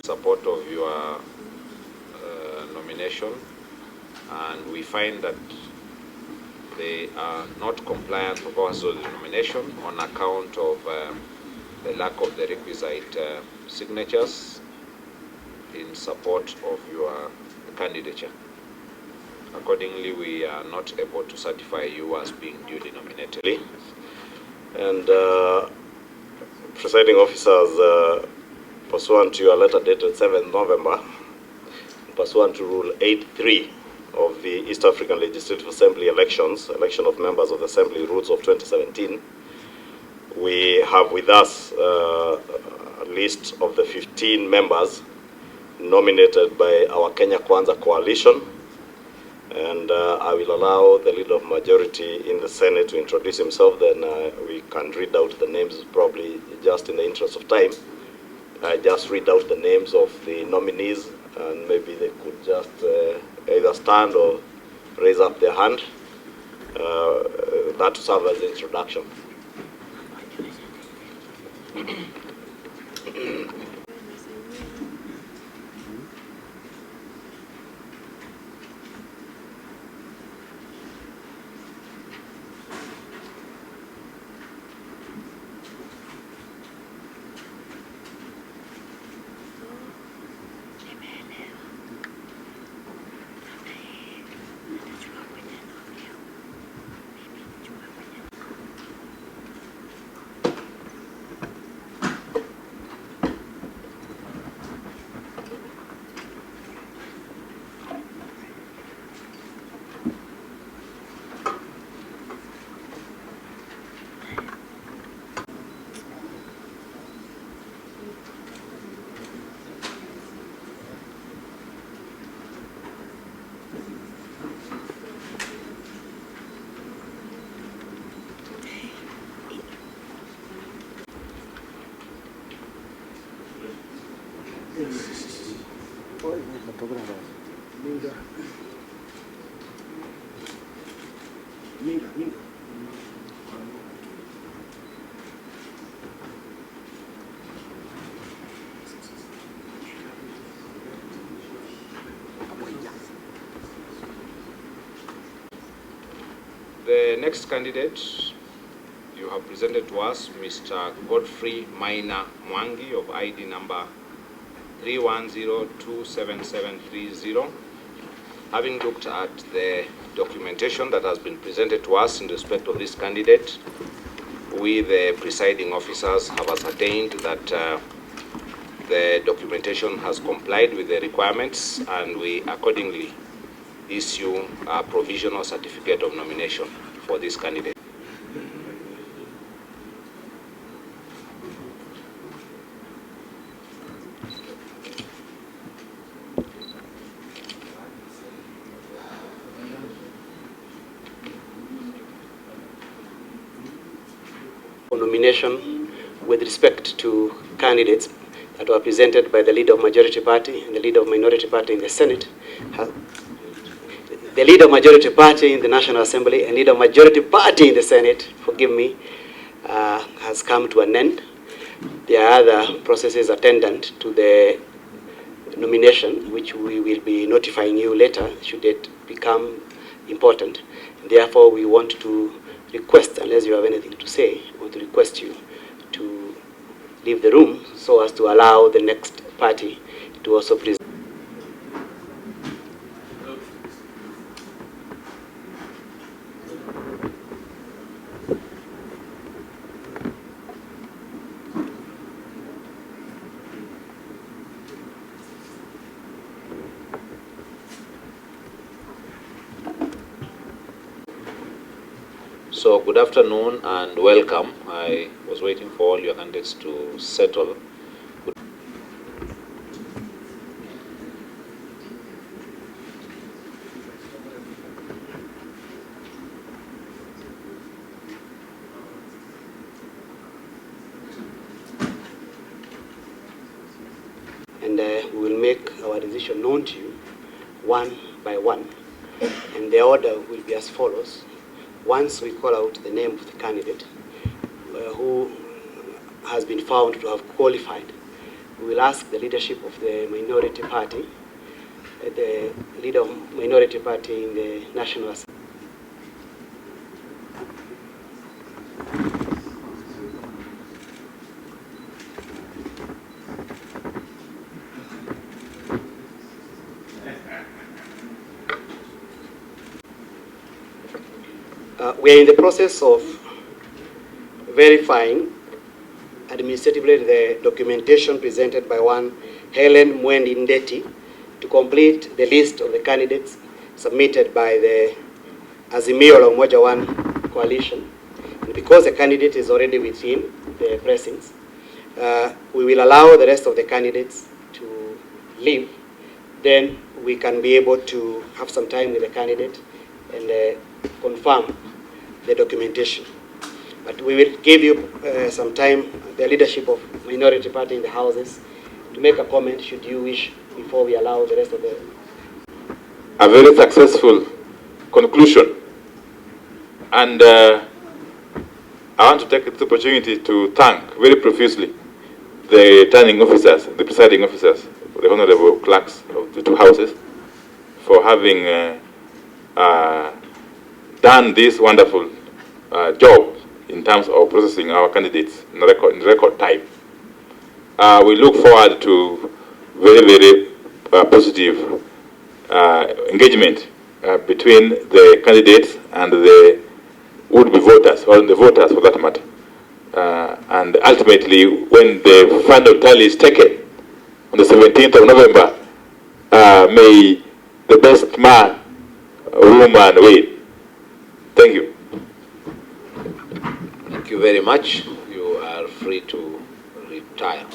support of your nomination, and we find that they are not compliant for purposes of the nomination on account of the lack of the requisite signatures in support of your candidature. Accordingly, we are not able to certify you as being duly nominated. And presiding officers, pursuant to your letter dated 7th November, pursuant to Rule 8.3 of the East African Legislative Assembly elections, election of members of the Assembly rules of 2017, we have with us a list of the 15 members nominated by our Kenya Kwanza coalition. And I will allow the Leader of Majority in the Senate to introduce himself, then we can read out the names, probably just in the interest of time. Just read out the names of the nominees, and maybe they could just either stand or raise up their hand. That to serve as the introduction. The next candidate you have presented to us, Mr. Godfrey Maina Mwangi of ID number 310-27730. Having looked at the documentation that has been presented to us in respect of this candidate, we, the presiding officers, have ascertained that the documentation has complied with the requirements, and we accordingly issue a provisional certificate of nomination for this candidate. Nomination with respect to candidates that were presented by the Leader of Majority Party and the Leader of Minority Party in the Senate. The Leader of Majority Party in the National Assembly and Leader of Majority Party in the Senate, forgive me, has come to an end. There are other processes attendant to the nomination, which we will be notifying you later should it become important. Therefore, we want to request, unless you have anything to say, we want to request you to leave the room so as to allow the next party to also present. So good afternoon and welcome. I was waiting for all your candidates to settle. And we will make our decision known to you one by one. And the order will be as follows. Once we call out the name of the candidate who has been found to have qualified, we will ask the leadership of the minority party, the leader of minority party in the National Assembly. We are in the process of verifying administratively the documentation presented by one Helen Mwendi Ndeti to complete the list of the candidates submitted by the Azimio la Umoja One coalition. And because the candidate is already within the precincts, we will allow the rest of the candidates to leave. Then we can be able to have some time with the candidate and confirm the documentation. But we will give you some time, the leadership of minority party in the houses, to make a comment should you wish before we allow the rest of the... A very successful conclusion. And I want to take this opportunity to thank very profusely the returning officers, the presiding officers, the honorable clerks of the two houses, for having done this wonderful job in terms of processing our candidates in record time. We look forward to very, very positive engagement between the candidates and the would-be voters, or the voters for that matter. And ultimately, when the final tally is taken on the 17th of November, may the best man or woman win. Thank you. Thank you very much. You are free to retire.